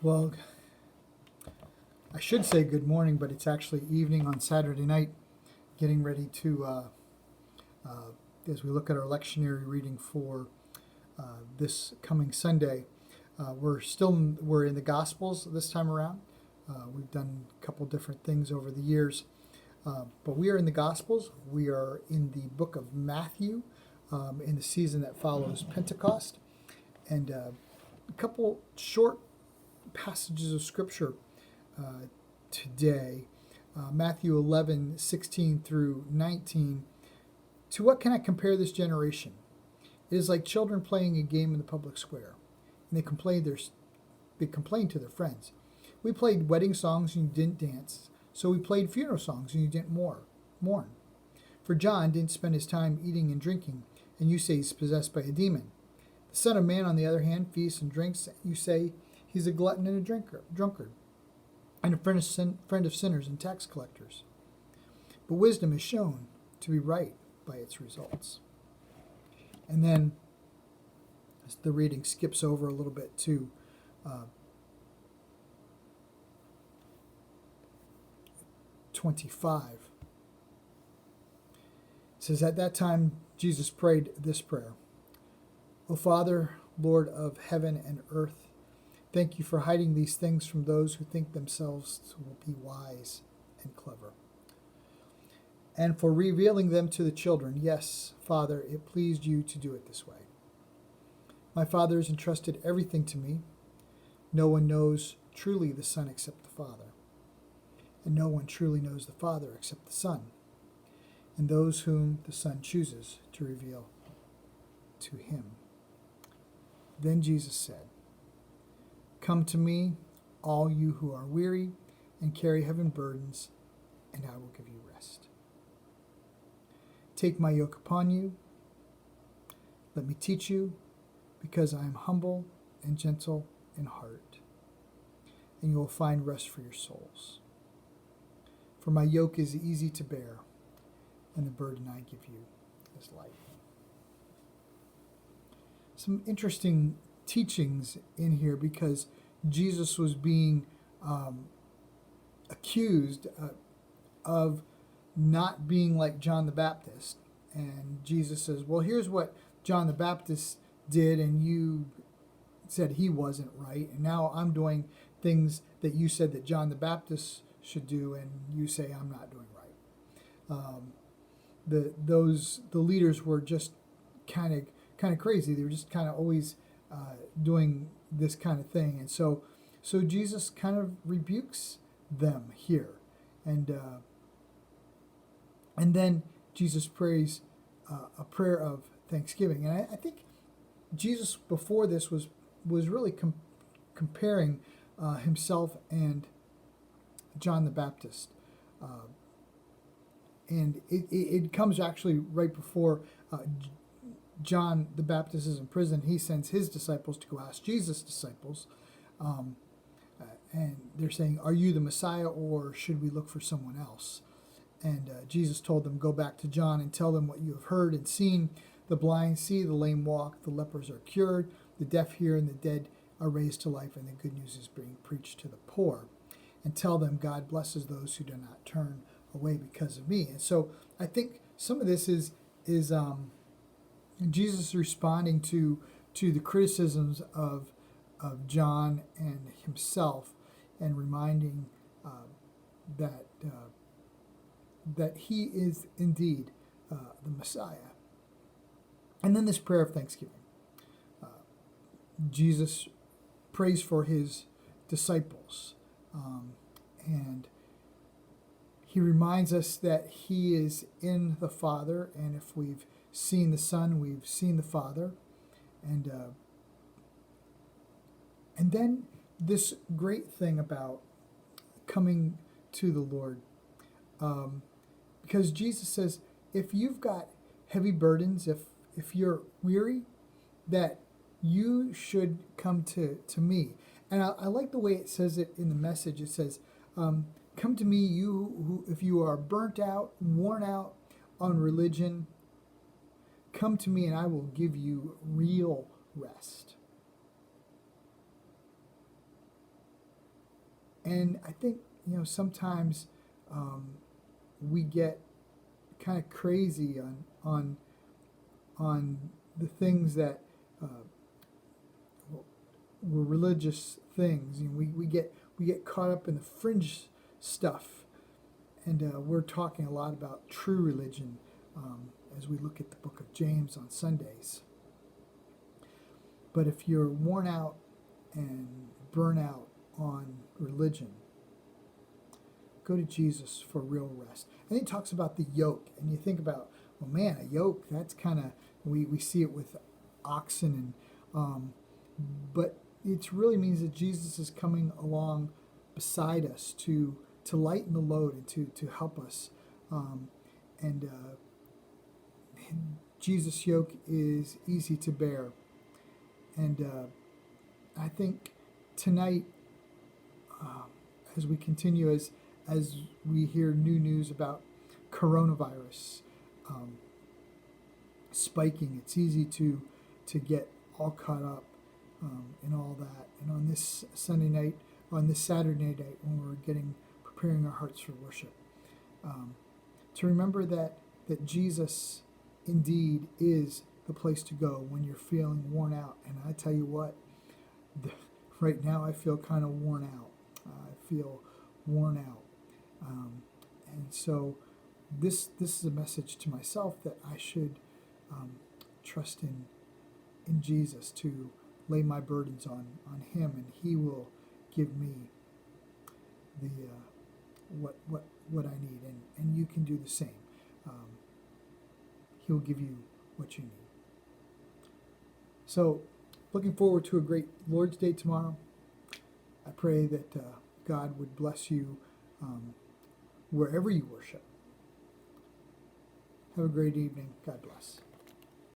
Well, I should say good morning, but it's actually evening on Saturday night, getting ready to, uh, as we look at our lectionary reading for this coming Sunday. We're in the Gospels this time around. We've done a couple different things over the years, but we are in the Gospels. We are in the book of Matthew, in the season that follows Pentecost, and a couple short passages of Scripture uh, today. Matthew 11:16 through 19. To what can I compare this generation? It is like children playing a game in the public square, and they complain to their friends. We played wedding songs and you didn't dance, so we played funeral songs and you didn't mourn. For John didn't spend his time eating and drinking, and you say he's possessed by a demon. The Son of Man, on the other hand, feasts and drinks, and you say he's a glutton and a drunkard, and a friend of sinners and tax collectors. But wisdom is shown to be right by its results. And then as the reading skips over a little bit to uh, 25. It says, at that time Jesus prayed this prayer: O Father, Lord of heaven and earth, thank you for hiding these things from those who think themselves to be wise and clever, and for revealing them to the children. Yes, Father, it pleased you to do it this way. My Father has entrusted everything to me. No one knows truly the Son except the Father, and no one truly knows the Father except the Son, and those whom the Son chooses to reveal to him. Then Jesus said, come to me, all you who are weary and carry heavy burdens, and I will give you rest. Take my yoke upon you. Let me teach you, because I am humble and gentle in heart, and you will find rest for your souls. For my yoke is easy to bear, and the burden I give you is light. Some interesting teachings in here, because Jesus was being accused of not being like John the Baptist. And Jesus says, well, here's what John the Baptist did, and you said he wasn't right, and now I'm doing things that you said that John the Baptist should do, and you say I'm not doing right. The leaders were just kind of crazy. They were just kind of always doing this kind of thing, and so Jesus kind of rebukes them here, and then Jesus prays a prayer of thanksgiving. And I think Jesus before this was really comparing himself and John the Baptist. And it comes actually right before John the Baptist is in prison. He sends his disciples to go ask Jesus' disciples. And they're saying, are you the Messiah, or should we look for someone else? And Jesus told them, go back to John and tell them what you have heard and seen. The blind see, the lame walk, the lepers are cured, the deaf hear, and the dead are raised to life, and the good news is being preached to the poor. And tell them God blesses those who do not turn away because of me. And so I think some of this is Jesus responding to the criticisms of John and himself, and reminding that he is indeed the Messiah. And then this prayer of thanksgiving. Jesus prays for his disciples, and he reminds us that he is in the Father, and if we've seen the Son, we've seen the Father. And then this great thing about coming to the Lord, because Jesus says, if you've got heavy burdens, if you're weary, that you should come to me. And I like the way it says it in the Message. It says, come to me, you who, if you are burnt out, worn out on religion, come to me and I will give you real rest. And I think, sometimes we get kind of crazy on the things that were religious things. We get caught up in the fringe stuff, and we're talking a lot about true religion as we look at the book of James on Sundays. But if you're worn out and burn out on religion, go to Jesus for real rest. And he talks about the yoke, and you think about, well, man, a yoke, that's kind of, we see it with oxen, and but it really means that Jesus is coming along beside us to lighten the load and to help us. And Jesus' yoke is easy to bear. And I think tonight, as we continue, as we hear new news about coronavirus spiking, it's easy to get all caught up in all that. And on this Sunday night, on this Saturday night, when we're preparing our hearts for worship, to remember that Jesus indeed is the place to go when you're feeling worn out. And I tell you what, right now I feel kind of worn out. I feel worn out. And so this is a message to myself that I should trust in Jesus, to lay my burdens on him, and he will give me the what I need, and you can do the same. He'll give you what you need. So, looking forward to a great Lord's Day tomorrow. I pray that God would bless you wherever you worship. Have a great evening. God bless.